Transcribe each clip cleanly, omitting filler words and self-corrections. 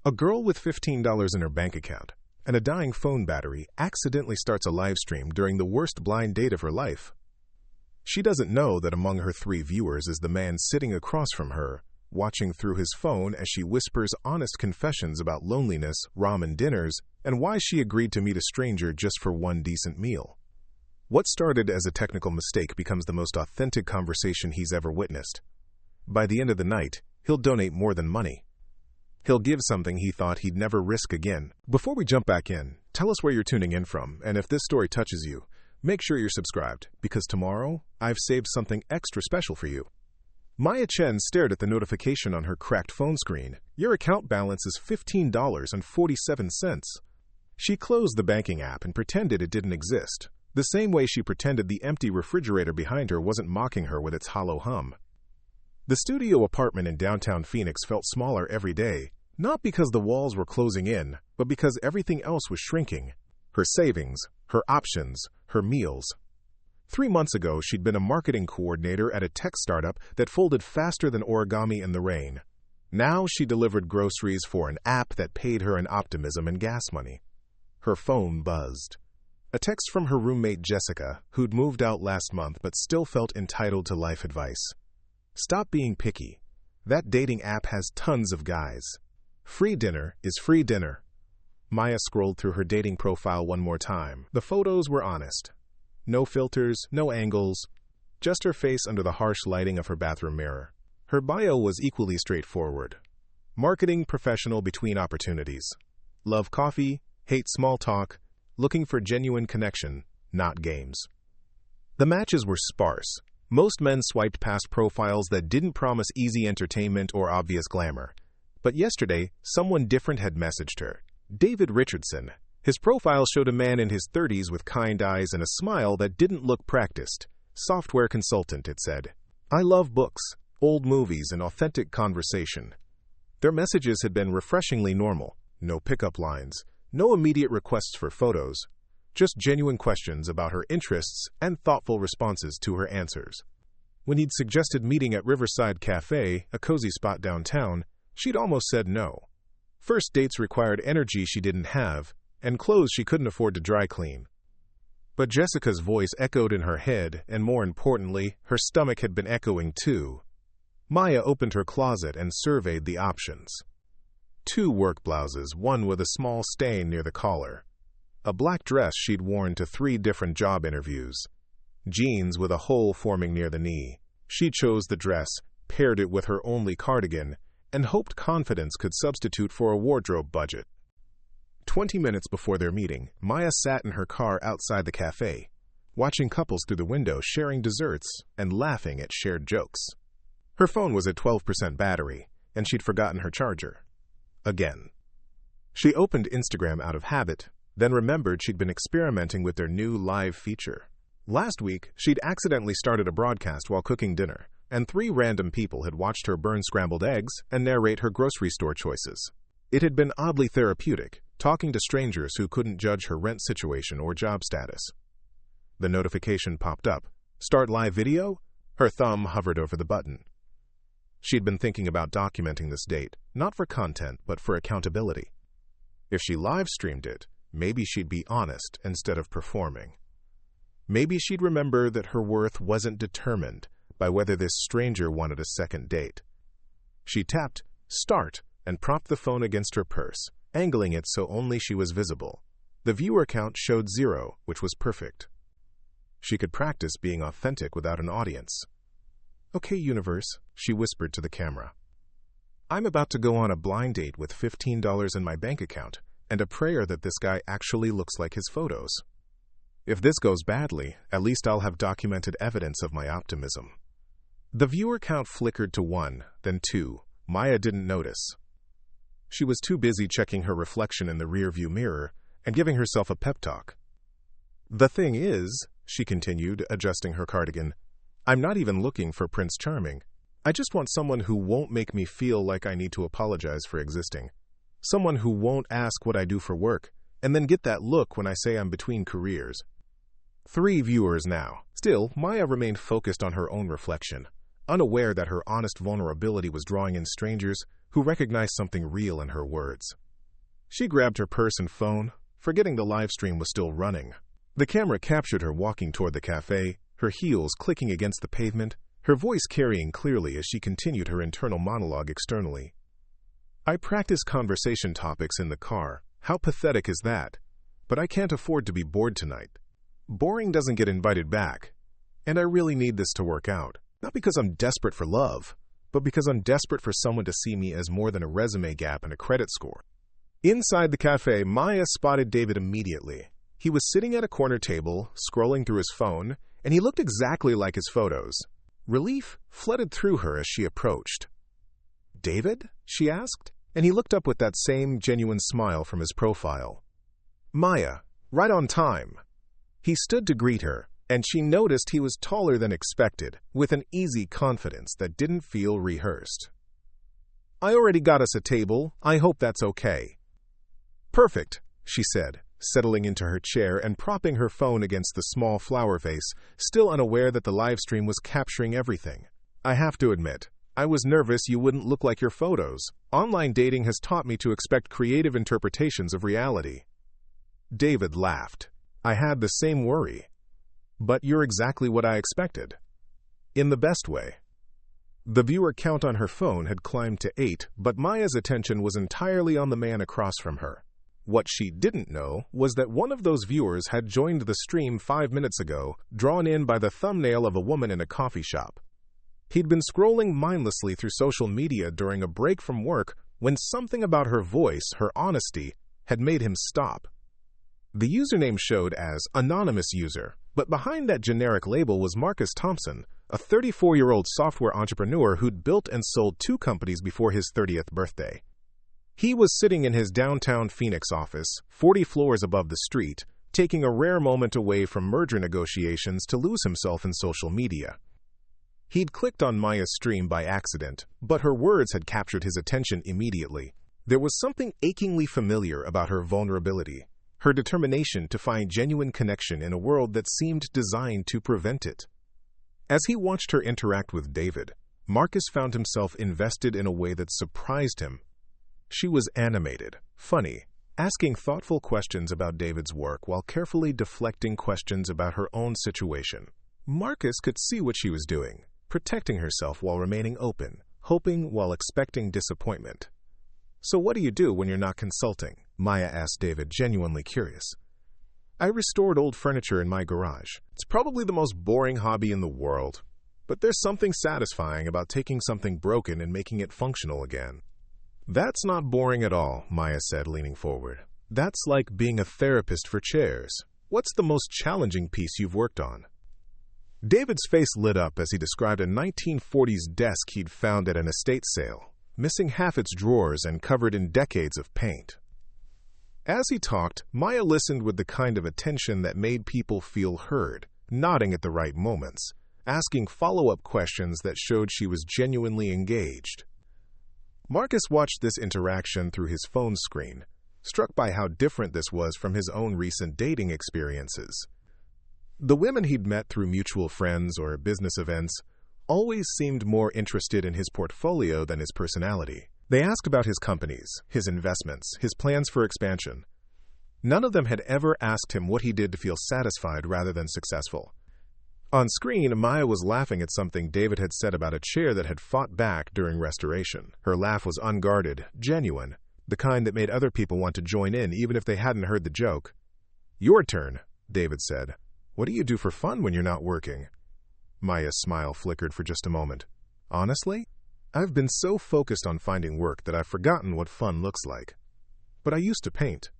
A girl with $15 in her bank account and a dying phone battery accidentally starts a live stream during the worst blind date of her life. She doesn't know that among her 3 viewers is the man sitting across from her, watching through his phone as she whispers honest confessions about loneliness, ramen dinners, and why she agreed to meet a stranger just for one decent meal. What started as a technical mistake becomes the most authentic conversation he's ever witnessed. By the end of the night, he'll donate more than money. He'll give something he thought he'd never risk again. Before we jump back in, tell us where you're tuning in from, and if this story touches you, make sure you're subscribed, because tomorrow, I've saved something extra special for you. Maya Chen stared at the notification on her cracked phone screen. Your account balance is $15.47. She closed the banking app and pretended it didn't exist, the same way she pretended the empty refrigerator behind her wasn't mocking her with its hollow hum. The studio apartment in downtown Phoenix felt smaller every day, not because the walls were closing in, but because everything else was shrinking. Her savings, her options, her meals. 3 months ago, she'd been a marketing coordinator at a tech startup that folded faster than origami in the rain. Now she delivered groceries for an app that paid her in optimism and gas money. Her phone buzzed. A text from her roommate Jessica, who'd moved out last month but still felt entitled to life advice. Stop being picky. That dating app has tons of guys. Free dinner is free dinner. Maya scrolled through her dating profile one more time. The photos were honest. No filters, no angles, just her face under the harsh lighting of her bathroom mirror. Her bio was equally straightforward. Marketing professional between opportunities. Love coffee, hate small talk, looking for genuine connection, not games. The matches were sparse. Most men swiped past profiles that didn't promise easy entertainment or obvious glamour. But yesterday, someone different had messaged her. David Richardson. His profile showed a man in his 30s with kind eyes and a smile that didn't look practiced. Software consultant, it said. I love books, old movies, and authentic conversation. Their messages had been refreshingly normal. No pickup lines, no immediate requests for photos, just genuine questions about her interests and thoughtful responses to her answers. When he'd suggested meeting at Riverside Cafe, a cozy spot downtown, she'd almost said no. First dates required energy she didn't have, and clothes she couldn't afford to dry clean. But Jessica's voice echoed in her head, and more importantly, her stomach had been echoing too. Maya opened her closet and surveyed the options. 2 work blouses, one with a small stain near the collar. A black dress she'd worn to 3 different job interviews. Jeans with a hole forming near the knee. She chose the dress, paired it with her only cardigan, and hoped confidence could substitute for a wardrobe budget. 20 minutes before their meeting, Maya sat in her car outside the cafe, watching couples through the window sharing desserts and laughing at shared jokes. Her phone was at 12% battery, and she'd forgotten her charger. Again. She opened Instagram out of habit, then remembered she'd been experimenting with their new live feature. Last week, she'd accidentally started a broadcast while cooking dinner, and 3 random people had watched her burn scrambled eggs and narrate her grocery store choices. It had been oddly therapeutic, talking to strangers who couldn't judge her rent situation or job status. The notification popped up. Start live video? Her thumb hovered over the button. She'd been thinking about documenting this date, not for content, but for accountability. If she live-streamed it, maybe she'd be honest instead of performing. Maybe she'd remember that her worth wasn't determined by whether this stranger wanted a second date. She tapped Start and propped the phone against her purse, angling it so only she was visible. The viewer count showed 0, which was perfect. She could practice being authentic without an audience. Okay, universe, she whispered to the camera. I'm about to go on a blind date with $15 in my bank account and a prayer that this guy actually looks like his photos. If this goes badly, at least I'll have documented evidence of my optimism. The viewer count flickered to 1, then 2. Maya didn't notice. She was too busy checking her reflection in the rearview mirror and giving herself a pep talk. The thing is, she continued, adjusting her cardigan, I'm not even looking for Prince Charming. I just want someone who won't make me feel like I need to apologize for existing. Someone who won't ask what I do for work and then get that look when I say I'm between careers. 3 viewers now. Still, Maya remained focused on her own reflection, unaware that her honest vulnerability was drawing in strangers who recognized something real in her words. She grabbed her purse and phone, forgetting the live stream was still running. The camera captured her walking toward the cafe, her heels clicking against the pavement, her voice carrying clearly as she continued her internal monologue externally. "I practice conversation topics in the car. How pathetic is that? But I can't afford to be bored tonight. Boring doesn't get invited back. And I really need this to work out. Not because I'm desperate for love, but because I'm desperate for someone to see me as more than a resume gap and a credit score." Inside the cafe, Maya spotted David immediately. He was sitting at a corner table, scrolling through his phone, and he looked exactly like his photos. Relief flooded through her as she approached. "David?" she asked, and he looked up with that same genuine smile from his profile. "Maya, right on time." He stood to greet her, and she noticed he was taller than expected, with an easy confidence that didn't feel rehearsed. "I already got us a table. I hope that's okay." "Perfect," she said, settling into her chair and propping her phone against the small flower vase, still unaware that the live stream was capturing everything. "I have to admit, I was nervous you wouldn't look like your photos. Online dating has taught me to expect creative interpretations of reality." David laughed. "I had the same worry. But you're exactly what I expected. In the best way." The viewer count on her phone had climbed to 8, but Maya's attention was entirely on the man across from her. What she didn't know was that one of those viewers had joined the stream 5 minutes ago, drawn in by the thumbnail of a woman in a coffee shop. He'd been scrolling mindlessly through social media during a break from work when something about her voice, her honesty, had made him stop. The username showed as Anonymous User, but behind that generic label was Marcus Thompson, a 34-year-old software entrepreneur who'd built and sold 2 companies before his 30th birthday. He was sitting in his downtown Phoenix office, 40 floors above the street, taking a rare moment away from merger negotiations to lose himself in social media. He'd clicked on Maya's stream by accident, but her words had captured his attention immediately. There was something achingly familiar about her vulnerability, her determination to find genuine connection in a world that seemed designed to prevent it. As he watched her interact with David, Marcus found himself invested in a way that surprised him. She was animated, funny, asking thoughtful questions about David's work while carefully deflecting questions about her own situation. Marcus could see what she was doing, protecting herself while remaining open, hoping while expecting disappointment. "So what do you do when you're not consulting?" Maya asked David, genuinely curious. "I restored old furniture in my garage. It's probably the most boring hobby in the world, but there's something satisfying about taking something broken and making it functional again." "That's not boring at all," Maya said, leaning forward. "That's like being a therapist for chairs. What's the most challenging piece you've worked on?" David's face lit up as he described a 1940s desk he'd found at an estate sale, missing half its drawers and covered in decades of paint. As he talked, Maya listened with the kind of attention that made people feel heard, nodding at the right moments, asking follow-up questions that showed she was genuinely engaged. Marcus watched this interaction through his phone screen, struck by how different this was from his own recent dating experiences. The women he'd met through mutual friends or business events always seemed more interested in his portfolio than his personality. They asked about his companies, his investments, his plans for expansion. None of them had ever asked him what he did to feel satisfied rather than successful. On screen, Maya was laughing at something David had said about a chair that had fought back during restoration. Her laugh was unguarded, genuine, the kind that made other people want to join in even if they hadn't heard the joke. "Your turn," David said. "What do you do for fun when you're not working?" Maya's smile flickered for just a moment. "Honestly, I've been so focused on finding work that I've forgotten what fun looks like. But I used to paint.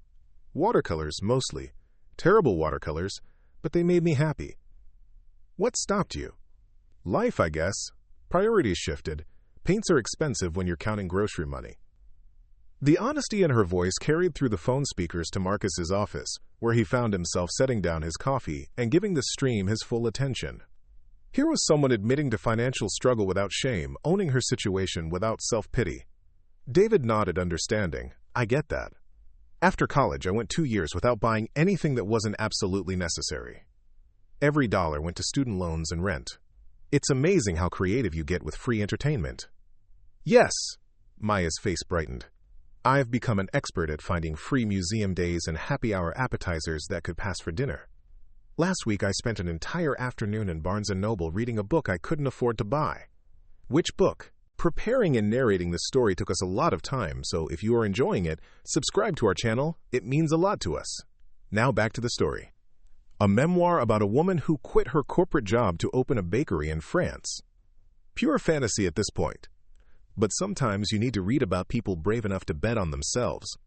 Watercolors, mostly. Terrible watercolors, but they made me happy." "What stopped you?" "Life, I guess. Priorities shifted. Paints are expensive when you're counting grocery money." The honesty in her voice carried through the phone speakers to Marcus's office, where he found himself setting down his coffee and giving the stream his full attention. Here was someone admitting to financial struggle without shame, owning her situation without self-pity. David nodded, understanding. "I get that. After college, I went 2 years without buying anything that wasn't absolutely necessary. Every dollar went to student loans and rent. It's amazing how creative you get with free entertainment." "Yes," Maya's face brightened. I've become an expert at finding free museum days and happy hour appetizers that could pass for dinner. Last week I spent an entire afternoon in Barnes & Noble reading a book I couldn't afford to buy. Which book? Preparing and narrating this story took us a lot of time, so if you are enjoying it, subscribe to our channel. It means a lot to us. Now back to the story. A memoir about a woman who quit her corporate job to open a bakery in France. Pure fantasy at this point. But sometimes you need to read about people brave enough to bet on themselves.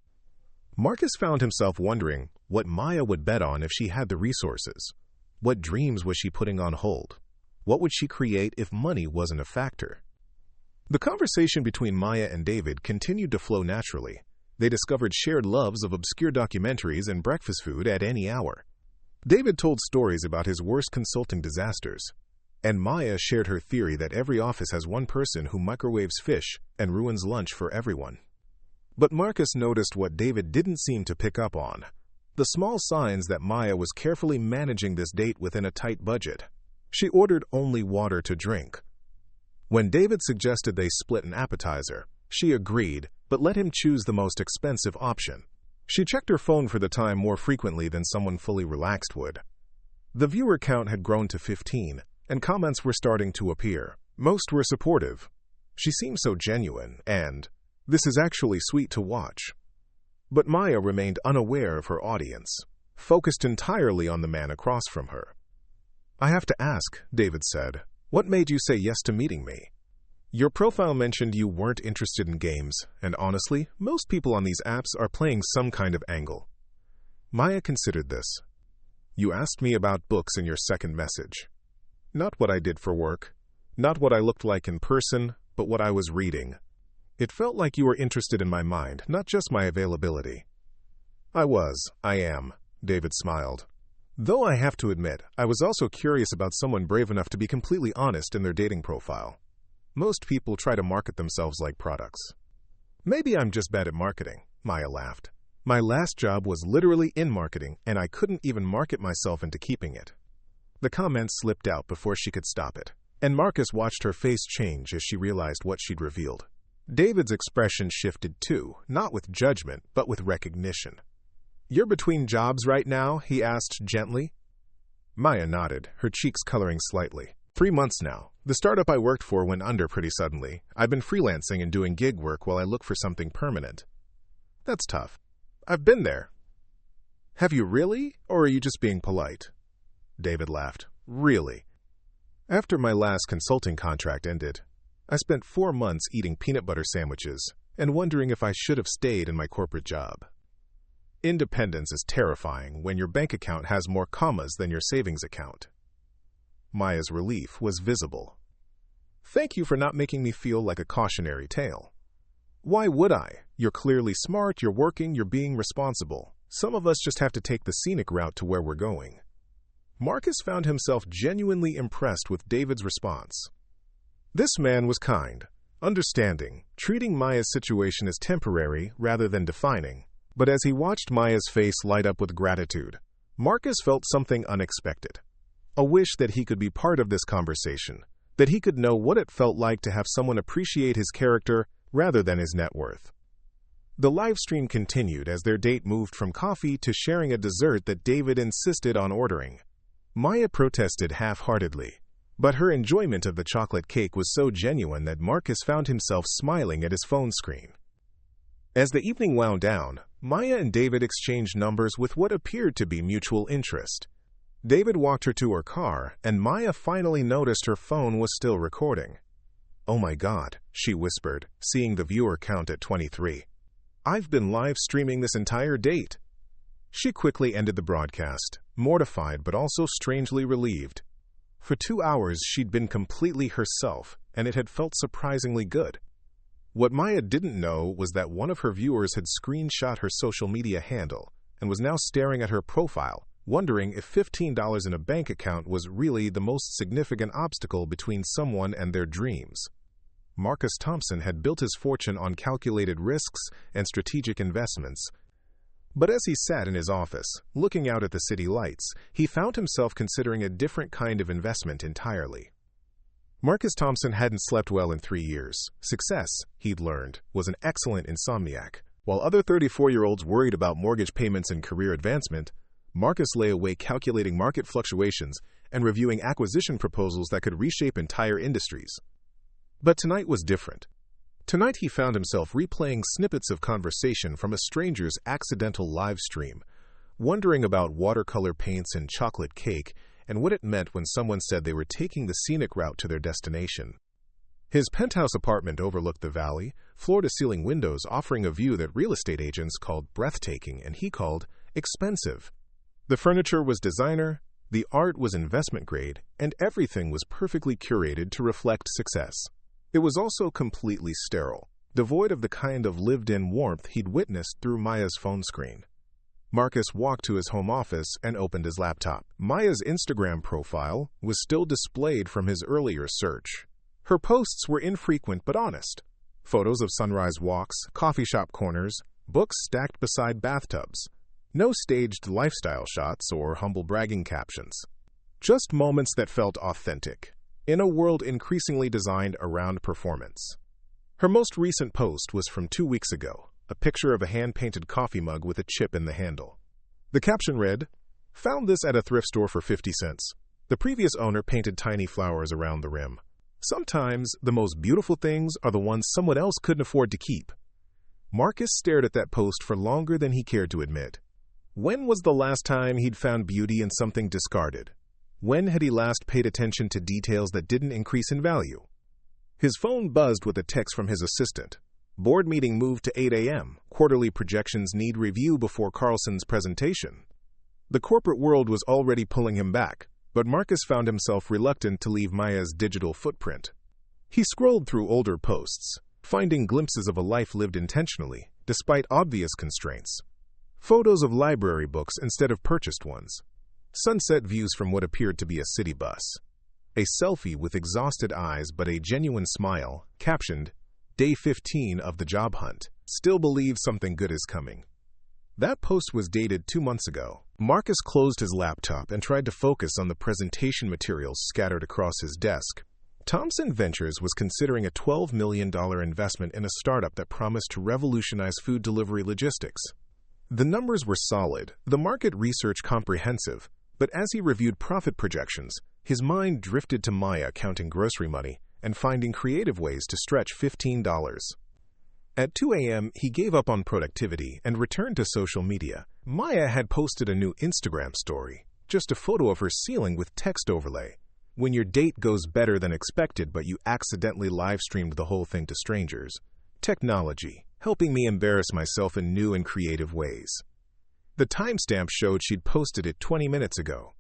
Marcus found himself wondering what Maya would bet on if she had the resources. What dreams was she putting on hold? What would she create if money wasn't a factor? The conversation between Maya and David continued to flow naturally. They discovered shared loves of obscure documentaries and breakfast food at any hour. David told stories about his worst consulting disasters, and Maya shared her theory that every office has one person who microwaves fish and ruins lunch for everyone. But Marcus noticed what David didn't seem to pick up on: the small signs that Maya was carefully managing this date within a tight budget. She ordered only water to drink. When David suggested they split an appetizer, she agreed, but let him choose the most expensive option. She checked her phone for the time more frequently than someone fully relaxed would. The viewer count had grown to 15, and comments were starting to appear. Most were supportive. She seemed so genuine, and this is actually sweet to watch. But Maya remained unaware of her audience, focused entirely on the man across from her. I have to ask, David said, what made you say yes to meeting me? Your profile mentioned you weren't interested in games, and honestly, most people on these apps are playing some kind of angle. Maya considered this. You asked me about books in your second message. Not what I did for work, not what I looked like in person, but what I was reading. It felt like you were interested in my mind, not just my availability. I am, David smiled. Though I have to admit, I was also curious about someone brave enough to be completely honest in their dating profile. Most people try to market themselves like products. Maybe I'm just bad at marketing, Maya laughed. My last job was literally in marketing, and I couldn't even market myself into keeping it. The comment slipped out before she could stop it, and Marcus watched her face change as she realized what she'd revealed. David's expression shifted too, not with judgment, but with recognition. You're between jobs right now? He asked gently. Maya nodded, her cheeks coloring slightly. 3 months now. The startup I worked for went under pretty suddenly. I've been freelancing and doing gig work while I look for something permanent. That's tough. I've been there. Have you really? Or are you just being polite? David laughed. Really. After my last consulting contract ended, I spent 4 months eating peanut butter sandwiches and wondering if I should have stayed in my corporate job. Independence is terrifying when your bank account has more commas than your savings account. Maya's relief was visible. Thank you for not making me feel like a cautionary tale. Why would I? You're clearly smart, you're working, you're being responsible. Some of us just have to take the scenic route to where we're going. Marcus found himself genuinely impressed with David's response. This man was kind, understanding, treating Maya's situation as temporary rather than defining. But as he watched Maya's face light up with gratitude, Marcus felt something unexpected. A wish that he could be part of this conversation, that he could know what it felt like to have someone appreciate his character rather than his net worth. The live stream continued as their date moved from coffee to sharing a dessert that David insisted on ordering. Maya protested half-heartedly, but her enjoyment of the chocolate cake was so genuine that Marcus found himself smiling at his phone screen. As the evening wound down, Maya and David exchanged numbers with what appeared to be mutual interest. David walked her to her car, and Maya finally noticed her phone was still recording. Oh my God, she whispered, seeing the viewer count at 23. I've been live streaming this entire date. She quickly ended the broadcast, mortified but also strangely relieved. For 2 hours she'd been completely herself, and it had felt surprisingly good. What Maya didn't know was that one of her viewers had screenshot her social media handle and was now staring at her profile, wondering if $15 in a bank account was really the most significant obstacle between someone and their dreams. Marcus Thompson had built his fortune on calculated risks and strategic investments. But as he sat in his office, looking out at the city lights, he found himself considering a different kind of investment entirely. Marcus Thompson hadn't slept well in 3 years. Success, he'd learned, was an excellent insomniac. While other 34-year-olds worried about mortgage payments and career advancement, Marcus lay awake calculating market fluctuations and reviewing acquisition proposals that could reshape entire industries. But tonight was different. Tonight he found himself replaying snippets of conversation from a stranger's accidental live stream, wondering about watercolor paints and chocolate cake and what it meant when someone said they were taking the scenic route to their destination. His penthouse apartment overlooked the valley, floor-to-ceiling windows offering a view that real estate agents called breathtaking and he called expensive. The furniture was designer, the art was investment grade, and everything was perfectly curated to reflect success. It was also completely sterile, devoid of the kind of lived-in warmth he'd witnessed through Maya's phone screen. Marcus walked to his home office and opened his laptop. Maya's Instagram profile was still displayed from his earlier search. Her posts were infrequent but honest. Photos of sunrise walks, coffee shop corners, books stacked beside bathtubs. No staged lifestyle shots or humble bragging captions. Just moments that felt authentic, in a world increasingly designed around performance. Her most recent post was from 2 weeks ago, a picture of a hand-painted coffee mug with a chip in the handle. The caption read, "Found this at a thrift store for 50 cents. The previous owner painted tiny flowers around the rim. Sometimes the most beautiful things are the ones someone else couldn't afford to keep." Marcus stared at that post for longer than he cared to admit. When was the last time he'd found beauty in something discarded? When had he last paid attention to details that didn't increase in value? His phone buzzed with a text from his assistant. Board meeting moved to 8 a.m. Quarterly projections need review before Carlson's presentation. The corporate world was already pulling him back, but Marcus found himself reluctant to leave Maya's digital footprint. He scrolled through older posts, finding glimpses of a life lived intentionally, despite obvious constraints. Photos of library books instead of purchased ones. Sunset views from what appeared to be a city bus. A selfie with exhausted eyes but a genuine smile, captioned, "Day 15 of the job hunt. Still believe something good is coming." That post was dated 2 months ago. Marcus closed his laptop and tried to focus on the presentation materials scattered across his desk. Thompson Ventures was considering a $12 million investment in a startup that promised to revolutionize food delivery logistics. The numbers were solid, the market research comprehensive, but as he reviewed profit projections, his mind drifted to Maya counting grocery money and finding creative ways to stretch $15. At 2 a.m., he gave up on productivity and returned to social media. Maya had posted a new Instagram story, just a photo of her ceiling with text overlay. "When your date goes better than expected but you accidentally live-streamed the whole thing to strangers. Technology, helping me embarrass myself in new and creative ways." The timestamp showed she'd posted it 20 minutes ago.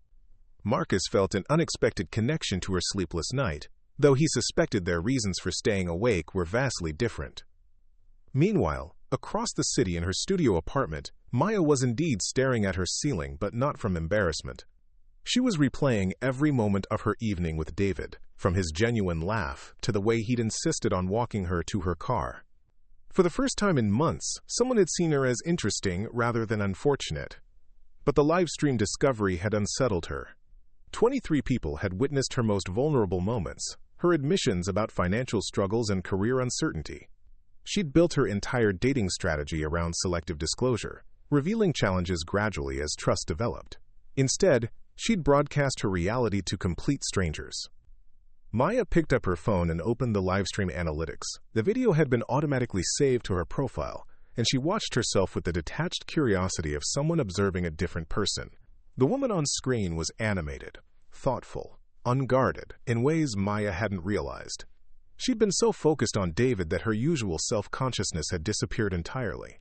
Marcus felt an unexpected connection to her sleepless night, though he suspected their reasons for staying awake were vastly different. Meanwhile, across the city in her studio apartment, Maya was indeed staring at her ceiling, but not from embarrassment. She was replaying every moment of her evening with David, from his genuine laugh to the way he'd insisted on walking her to her car. For the first time in months, someone had seen her as interesting rather than unfortunate. But the live-stream discovery had unsettled her. 23 people had witnessed her most vulnerable moments, her admissions about financial struggles and career uncertainty. She'd built her entire dating strategy around selective disclosure, revealing challenges gradually as trust developed. Instead, she'd broadcast her reality to complete strangers. Maya picked up her phone and opened the livestream analytics. The video had been automatically saved to her profile, and she watched herself with the detached curiosity of someone observing a different person. The woman on screen was animated, thoughtful, unguarded, in ways Maya hadn't realized. She'd been so focused on David that her usual self-consciousness had disappeared entirely.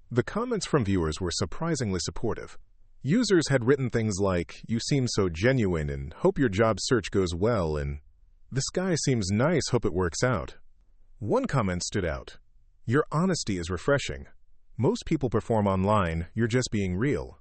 The comments from viewers were surprisingly supportive. Users had written things like, "You seem so genuine," and "Hope your job search goes well," and "This guy seems nice, hope it works out." One comment stood out. "Your honesty is refreshing. Most people perform online, you're just being real."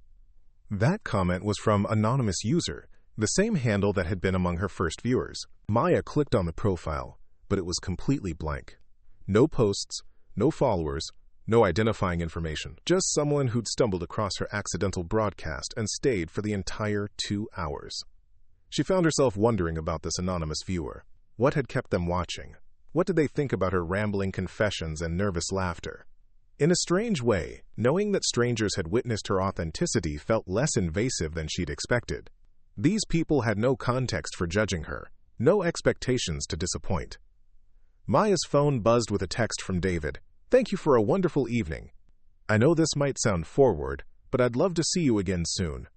That comment was from anonymous user, the same handle that had been among her first viewers. Maya clicked on the profile, but it was completely blank. No posts, no followers, no identifying information. Just someone who'd stumbled across her accidental broadcast and stayed for the entire 2 hours. She found herself wondering about this anonymous viewer. What had kept them watching? What did they think about her rambling confessions and nervous laughter? In a strange way, knowing that strangers had witnessed her authenticity felt less invasive than she'd expected. These people had no context for judging her, no expectations to disappoint. Maya's phone buzzed with a text from David. "Thank you for a wonderful evening. I know this might sound forward, but I'd love to see you again soon.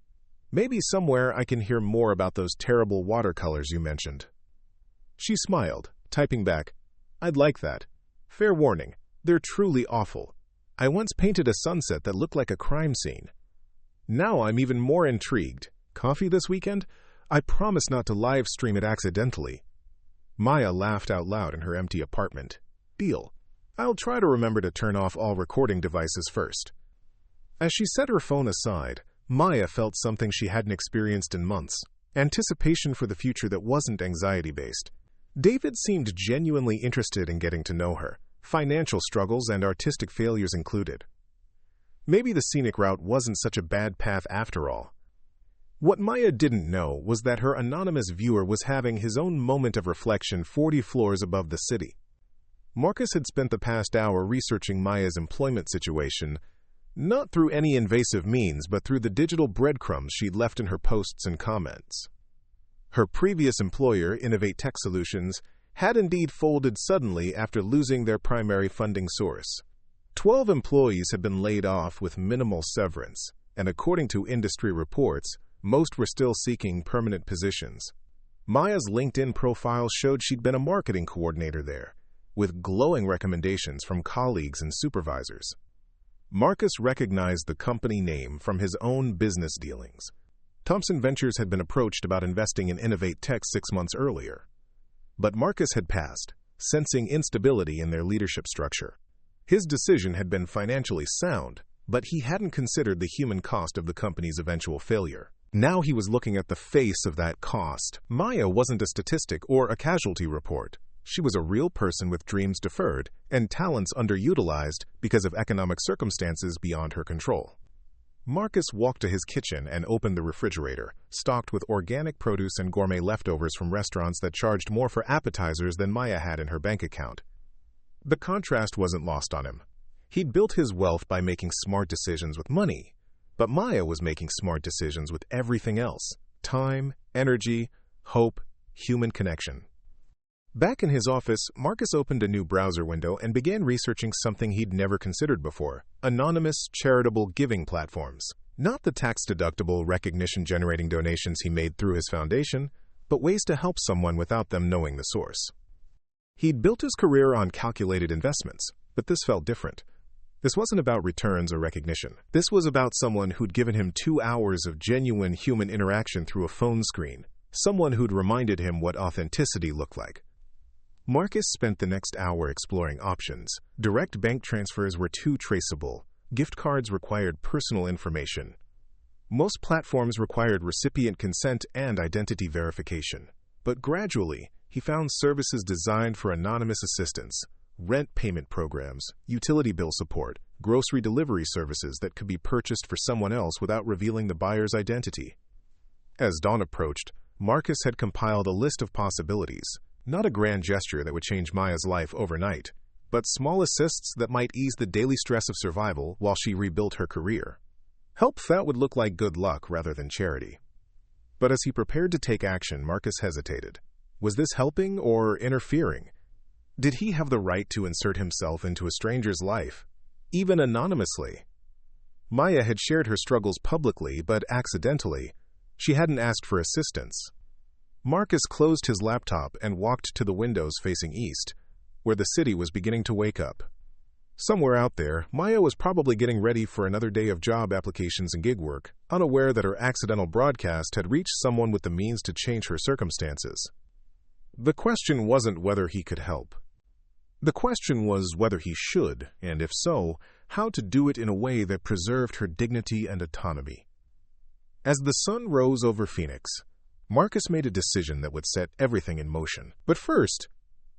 Maybe somewhere I can hear more about those terrible watercolors you mentioned." She smiled, typing back, "I'd like that. Fair warning, they're truly awful. I once painted a sunset that looked like a crime scene. Now I'm even more intrigued. Coffee this weekend? I promise not to live stream it accidentally." Maya laughed out loud in her empty apartment. "Deal. I'll try to remember to turn off all recording devices first." As she set her phone aside, Maya felt something she hadn't experienced in months, anticipation for the future that wasn't anxiety-based. David seemed genuinely interested in getting to know her, financial struggles and artistic failures included. Maybe the scenic route wasn't such a bad path after all. What Maya didn't know was that her anonymous viewer was having his own moment of reflection 40 floors above the city. Marcus had spent the past hour researching Maya's employment situation, not through any invasive means, but through the digital breadcrumbs she'd left in her posts and comments. Her previous employer, Innovate Tech Solutions, had indeed folded suddenly after losing their primary funding source. 12 employees had been laid off with minimal severance, and according to industry reports, most were still seeking permanent positions. Maya's LinkedIn profile showed she'd been a marketing coordinator there, with glowing recommendations from colleagues and supervisors. Marcus recognized the company name from his own business dealings. Thompson Ventures had been approached about investing in Innovate Tech 6 months earlier. But Marcus had passed, sensing instability in their leadership structure. His decision had been financially sound, but he hadn't considered the human cost of the company's eventual failure. Now he was looking at the face of that cost. Maya wasn't a statistic or a casualty report. She was a real person with dreams deferred and talents underutilized because of economic circumstances beyond her control. Marcus walked to his kitchen and opened the refrigerator, stocked with organic produce and gourmet leftovers from restaurants that charged more for appetizers than Maya had in her bank account. The contrast wasn't lost on him. He'd built his wealth by making smart decisions with money, but Maya was making smart decisions with everything else: time, energy, hope, human connection. Back in his office, Marcus opened a new browser window and began researching something he'd never considered before: anonymous, charitable giving platforms. Not the tax-deductible, recognition-generating donations he made through his foundation, but ways to help someone without them knowing the source. He'd built his career on calculated investments, but this felt different. This wasn't about returns or recognition. This was about someone who'd given him 2 hours of genuine human interaction through a phone screen, someone who'd reminded him what authenticity looked like. Marcus spent the next hour exploring options. Direct bank transfers were too traceable. Gift cards required personal information. Most platforms required recipient consent and identity verification. But gradually, he found services designed for anonymous assistance: rent payment programs, utility bill support, grocery delivery services that could be purchased for someone else without revealing the buyer's identity. As dawn approached, Marcus had compiled a list of possibilities. Not a grand gesture that would change Maya's life overnight, but small assists that might ease the daily stress of survival while she rebuilt her career. Help that would look like good luck rather than charity. But as he prepared to take action, Marcus hesitated. Was this helping or interfering? Did he have the right to insert himself into a stranger's life, even anonymously? Maya had shared her struggles publicly, but accidentally. She hadn't asked for assistance. Marcus closed his laptop and walked to the windows facing east, where the city was beginning to wake up. Somewhere out there, Maya was probably getting ready for another day of job applications and gig work, unaware that her accidental broadcast had reached someone with the means to change her circumstances. The question wasn't whether he could help. The question was whether he should, and if so, how to do it in a way that preserved her dignity and autonomy. As the sun rose over Phoenix, Marcus made a decision that would set everything in motion. But first,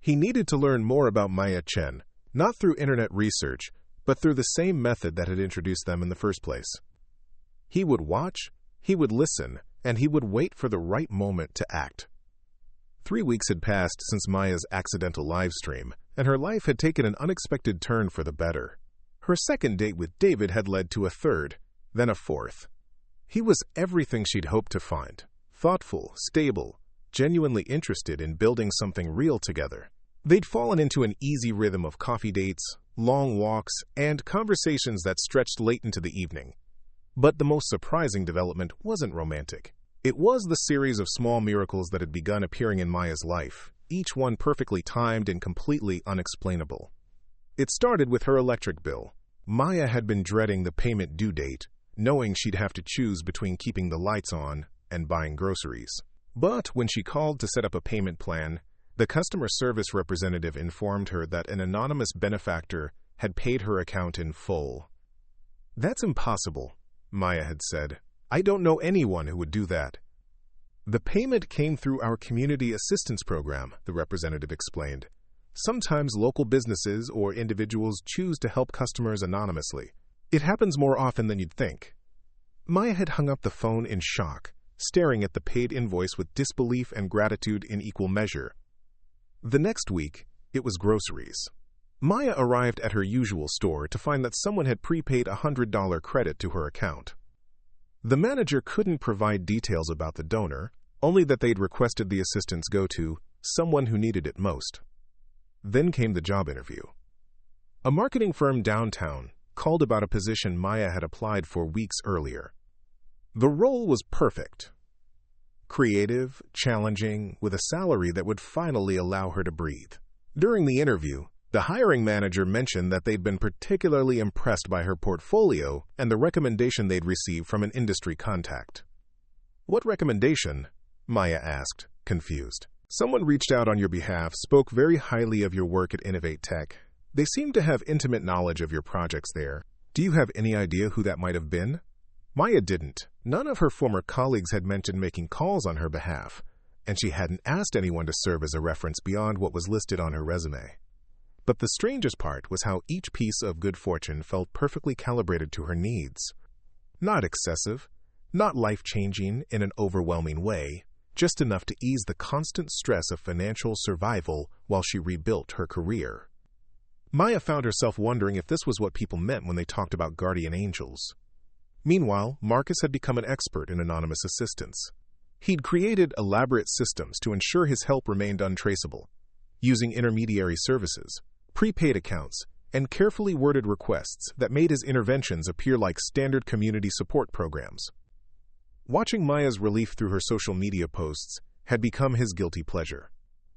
he needed to learn more about Maya Chen, not through internet research, but through the same method that had introduced them in the first place. He would watch, he would listen, and he would wait for the right moment to act. 3 weeks had passed since Maya's accidental live stream, and her life had taken an unexpected turn for the better. Her second date with David had led to a third, then a fourth. He was everything she'd hoped to find: thoughtful, stable, genuinely interested in building something real together. They'd fallen into an easy rhythm of coffee dates, long walks, and conversations that stretched late into the evening. But the most surprising development wasn't romantic. It was the series of small miracles that had begun appearing in Maya's life, each one perfectly timed and completely unexplainable. It started with her electric bill. Maya had been dreading the payment due date, knowing she'd have to choose between keeping the lights on and buying groceries. But when she called to set up a payment plan, the customer service representative informed her that an anonymous benefactor had paid her account in full. "That's impossible," Maya had said. "I don't know anyone who would do that." "The payment came through our community assistance program," the representative explained. "Sometimes local businesses or individuals choose to help customers anonymously. It happens more often than you'd think." Maya had hung up the phone in shock, staring at the paid invoice with disbelief and gratitude in equal measure. The next week, it was groceries. Maya arrived at her usual store to find that someone had prepaid a $100 credit to her account. The manager couldn't provide details about the donor, only that they'd requested the assistance go to someone who needed it most. Then came the job interview. A marketing firm downtown called about a position Maya had applied for weeks earlier. The role was perfect. Creative, challenging, with a salary that would finally allow her to breathe. During the interview, the hiring manager mentioned that they'd been particularly impressed by her portfolio and the recommendation they'd received from an industry contact. "What recommendation?" Maya asked, confused. "Someone reached out on your behalf, spoke very highly of your work at Innovate Tech. They seem to have intimate knowledge of your projects there. Do you have any idea who that might have been?" Maya didn't. None of her former colleagues had mentioned making calls on her behalf, and she hadn't asked anyone to serve as a reference beyond what was listed on her resume. But the strangest part was how each piece of good fortune felt perfectly calibrated to her needs. Not excessive, not life-changing in an overwhelming way, just enough to ease the constant stress of financial survival while she rebuilt her career. Maya found herself wondering if this was what people meant when they talked about guardian angels. Meanwhile, Marcus had become an expert in anonymous assistance. He'd created elaborate systems to ensure his help remained untraceable, using intermediary services, prepaid accounts, and carefully worded requests that made his interventions appear like standard community support programs. Watching Maya's relief through her social media posts had become his guilty pleasure.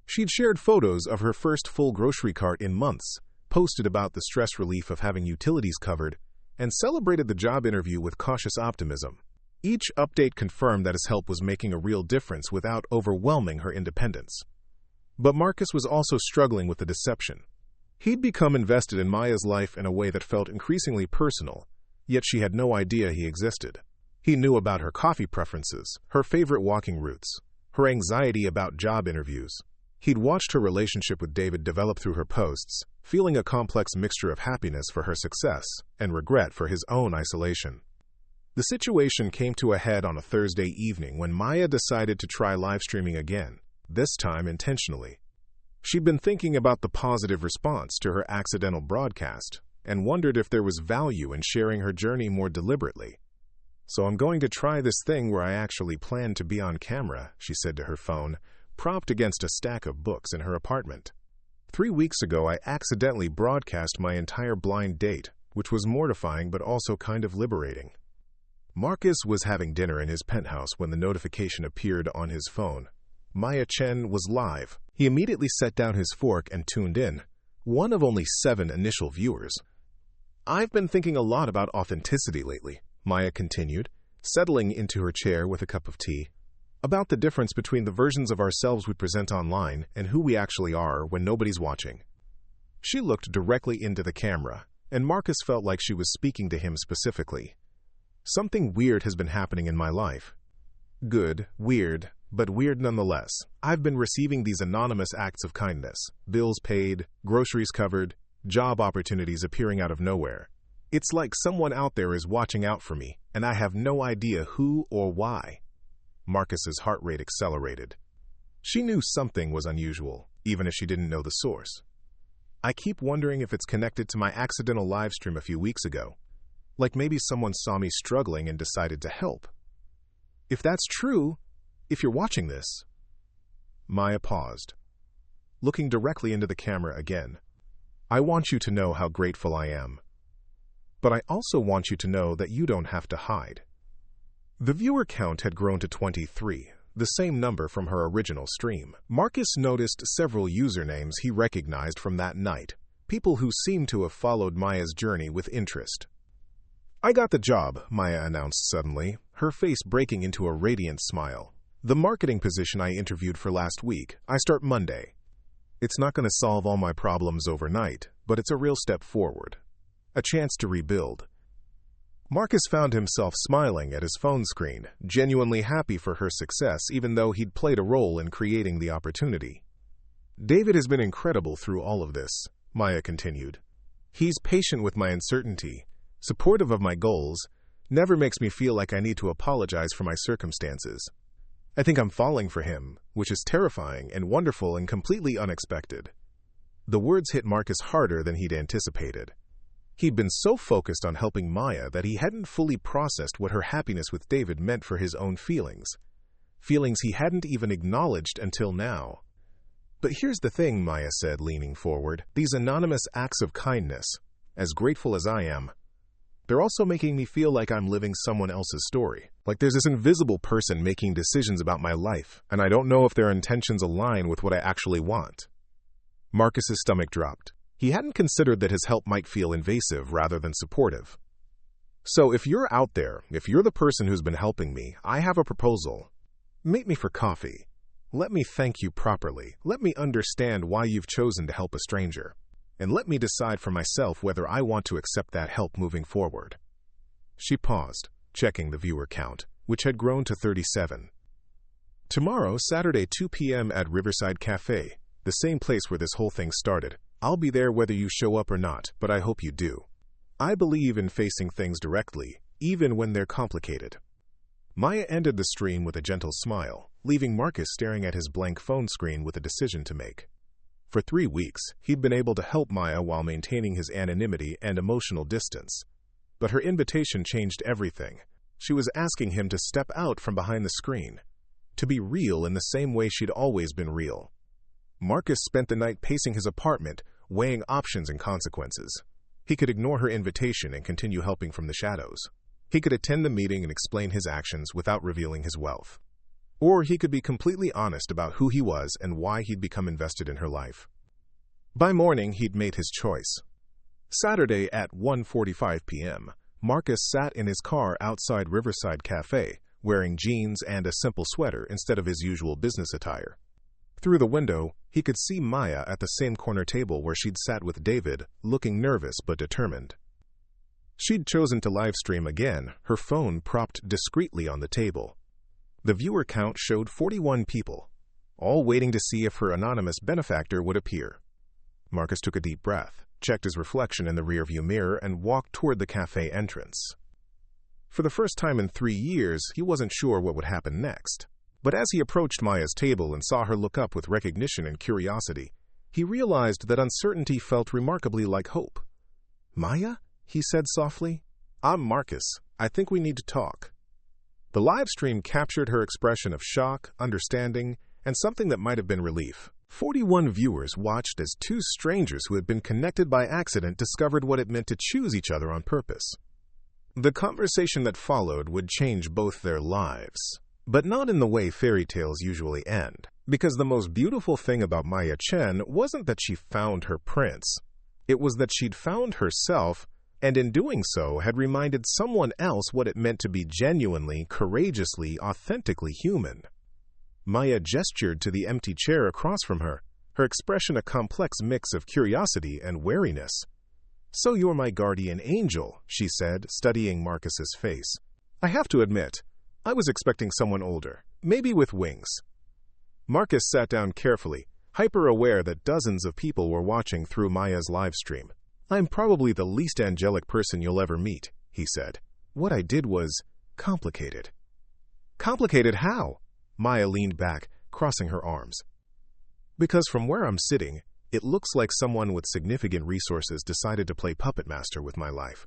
She'd shared photos of her first full grocery cart in months, posted about the stress relief of having utilities covered, and celebrated the job interview with cautious optimism. Each update confirmed that his help was making a real difference without overwhelming her independence. But Marcus was also struggling with the deception. He'd become invested in Maya's life in a way that felt increasingly personal, yet she had no idea he existed. He knew about her coffee preferences, her favorite walking routes, her anxiety about job interviews. He'd watched her relationship with David develop through her posts, feeling a complex mixture of happiness for her success and regret for his own isolation. The situation came to a head on a Thursday evening when Maya decided to try live streaming again, this time intentionally. She'd been thinking about the positive response to her accidental broadcast and wondered if there was value in sharing her journey more deliberately. "So I'm going to try this thing where I actually plan to be on camera," she said to her phone, propped against a stack of books in her apartment. 3 weeks ago, I accidentally broadcast my entire blind date, which was mortifying but also kind of liberating. Marcus was having dinner in his penthouse when the notification appeared on his phone. Maya Chen was live. He immediately set down his fork and tuned in, one of only 7 initial viewers. "I've been thinking a lot about authenticity lately," Maya continued, settling into her chair with a cup of tea. "About the difference between the versions of ourselves we present online and who we actually are when nobody's watching." She looked directly into the camera, and Marcus felt like she was speaking to him specifically. "Something weird has been happening in my life. Good, weird, but weird nonetheless. I've been receiving these anonymous acts of kindness, bills paid, groceries covered, job opportunities appearing out of nowhere. It's like someone out there is watching out for me, and I have no idea who or why." Marcus's heart rate accelerated. She knew something was unusual, even if she didn't know the source. I keep wondering if it's connected to my accidental live stream a few weeks ago. Like maybe someone saw me struggling and decided to help. If that's true, if you're watching this... Maya paused, looking directly into the camera again. I want you to know how grateful I am. But I also want you to know that you don't have to hide. The viewer count had grown to 23, the same number from her original stream. Marcus noticed several usernames he recognized from that night, people who seemed to have followed Maya's journey with interest. I got the job, Maya announced suddenly, her face breaking into a radiant smile. The marketing position I interviewed for last week, I start Monday. It's not going to solve all my problems overnight, but it's a real step forward. A chance to rebuild. Marcus found himself smiling at his phone screen, genuinely happy for her success even though he'd played a role in creating the opportunity. David has been incredible through all of this, Maya continued. He's patient with my uncertainty, supportive of my goals, never makes me feel like I need to apologize for my circumstances. I think I'm falling for him, which is terrifying and wonderful and completely unexpected. The words hit Marcus harder than he'd anticipated. He'd been so focused on helping Maya that he hadn't fully processed what her happiness with David meant for his own feelings. Feelings he hadn't even acknowledged until now. But here's the thing, Maya said, leaning forward. These anonymous acts of kindness, as grateful as I am, they're also making me feel like I'm living someone else's story. Like there's this invisible person making decisions about my life, and I don't know if their intentions align with what I actually want. Marcus's stomach dropped. He hadn't considered that his help might feel invasive rather than supportive. So if you're out there, if you're the person who's been helping me, I have a proposal. Meet me for coffee. Let me thank you properly. Let me understand why you've chosen to help a stranger. And let me decide for myself whether I want to accept that help moving forward. She paused, checking the viewer count, which had grown to 37. Tomorrow, Saturday, 2 p.m. at Riverside Cafe, the same place where this whole thing started. I'll be there whether you show up or not, but I hope you do. I believe in facing things directly, even when they're complicated. Maya ended the stream with a gentle smile, leaving Marcus staring at his blank phone screen with a decision to make. For 3 weeks, he'd been able to help Maya while maintaining his anonymity and emotional distance. But her invitation changed everything. She was asking him to step out from behind the screen, to be real in the same way she'd always been real. Marcus spent the night pacing his apartment, weighing options and consequences. He could ignore her invitation and continue helping from the shadows. He could attend the meeting and explain his actions without revealing his wealth. Or he could be completely honest about who he was and why he'd become invested in her life. By morning, he'd made his choice. Saturday at 1:45 p.m., Marcus sat in his car outside Riverside Cafe, wearing jeans and a simple sweater instead of his usual business attire. Through the window, he could see Maya at the same corner table where she'd sat with David, looking nervous but determined. She'd chosen to livestream again, her phone propped discreetly on the table. The viewer count showed 41 people, all waiting to see if her anonymous benefactor would appear. Marcus took a deep breath, checked his reflection in the rearview mirror, and walked toward the cafe entrance. For the first time in 3 years, he wasn't sure what would happen next. But as he approached Maya's table and saw her look up with recognition and curiosity, he realized that uncertainty felt remarkably like hope. "Maya?" he said softly. "I'm Marcus. I think we need to talk." The live stream captured her expression of shock, understanding, and something that might have been relief. 41 viewers watched as two strangers who had been connected by accident discovered what it meant to choose each other on purpose. The conversation that followed would change both their lives, but not in the way fairy tales usually end. Because the most beautiful thing about Maya Chen wasn't that she found her prince. It was that she'd found herself, and in doing so had reminded someone else what it meant to be genuinely, courageously, authentically human. Maya gestured to the empty chair across from her, her expression a complex mix of curiosity and wariness. "So you're my guardian angel," she said, studying Marcus's face. "I have to admit, I was expecting someone older, maybe with wings." Marcus sat down carefully, hyper-aware that dozens of people were watching through Maya's live stream. "I'm probably the least angelic person you'll ever meet," he said. "What I did was complicated." "Complicated how?" Maya leaned back, crossing her arms. Because from where I'm sitting, it looks like someone with significant resources decided to play puppet master with my life.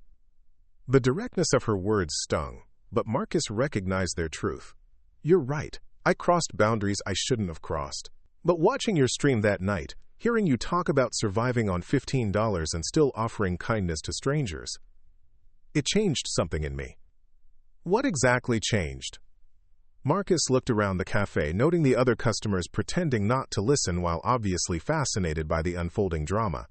The directness of her words stung, but Marcus recognized their truth. You're right. I crossed boundaries I shouldn't have crossed. But watching your stream that night, hearing you talk about surviving on $15 and still offering kindness to strangers, it changed something in me. What exactly changed? Marcus looked around the cafe, noting the other customers pretending not to listen while obviously fascinated by the unfolding drama.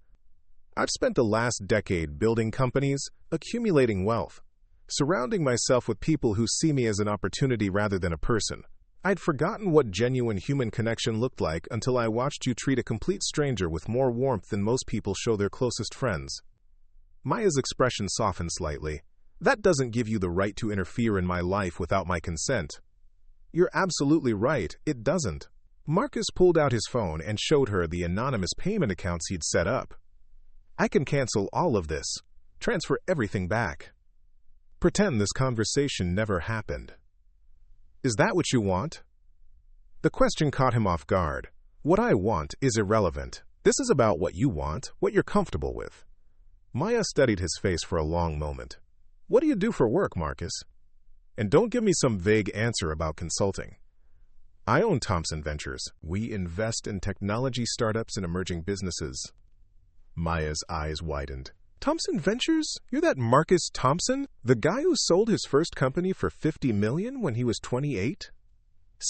I've spent the last decade building companies, accumulating wealth, surrounding myself with people who see me as an opportunity rather than a person. I'd forgotten what genuine human connection looked like until I watched you treat a complete stranger with more warmth than most people show their closest friends. Maya's expression softened slightly. That doesn't give you the right to interfere in my life without my consent. You're absolutely right, it doesn't. Marcus pulled out his phone and showed her the anonymous payment accounts he'd set up. I can cancel all of this. Transfer everything back. Pretend this conversation never happened. Is that what you want? The question caught him off guard. What I want is irrelevant. This is about what you want, what you're comfortable with. Maya studied his face for a long moment. What do you do for work, Marcus? And don't give me some vague answer about consulting. I own Thompson Ventures. We invest in technology startups and emerging businesses. Maya's eyes widened. Thompson Ventures? You're that Marcus Thompson? The guy who sold his first company for $50 million when he was 28?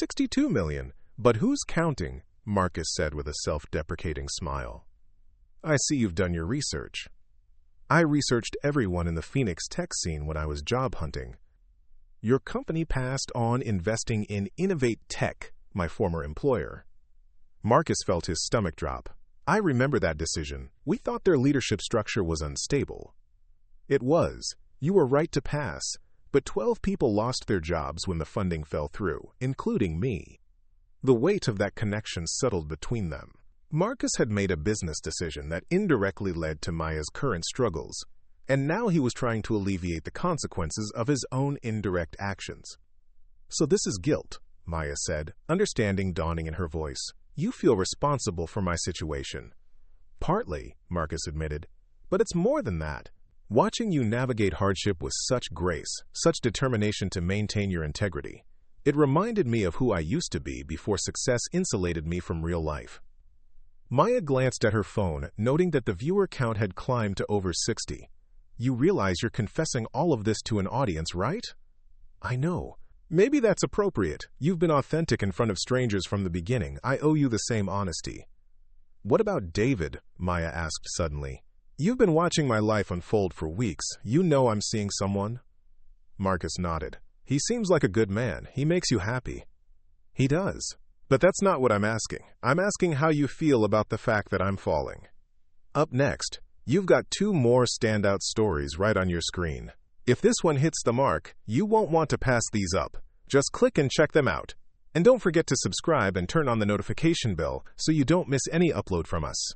$62 million. But who's counting? Marcus said with a self-deprecating smile. I see you've done your research. I researched everyone in the Phoenix tech scene when I was job hunting. Your company passed on investing in Innovate Tech, my former employer. Marcus felt his stomach drop. I remember that decision. We thought their leadership structure was unstable. It was. You were right to pass. But 12 people lost their jobs when the funding fell through, including me. The weight of that connection settled between them. Marcus had made a business decision that indirectly led to Maya's current struggles, and now he was trying to alleviate the consequences of his own indirect actions. So this is guilt, Maya said, understanding dawning in her voice. You feel responsible for my situation. Partly, Marcus admitted, but it's more than that. Watching you navigate hardship with such grace, such determination to maintain your integrity, it reminded me of who I used to be before success insulated me from real life. Maya glanced at her phone, noting that the viewer count had climbed to over 60. You realize you're confessing all of this to an audience, right? I know. Maybe that's appropriate. You've been authentic in front of strangers from the beginning. I owe you the same honesty. What about David? Maya asked suddenly. You've been watching my life unfold for weeks. You know I'm seeing someone? Marcus nodded. He seems like a good man. He makes you happy. He does. But that's not what I'm asking. I'm asking how you feel about the fact that I'm falling. Up next, you've got 2 more standout stories right on your screen. If this one hits the mark, you won't want to pass these up. Just click and check them out. And don't forget to subscribe and turn on the notification bell so you don't miss any upload from us.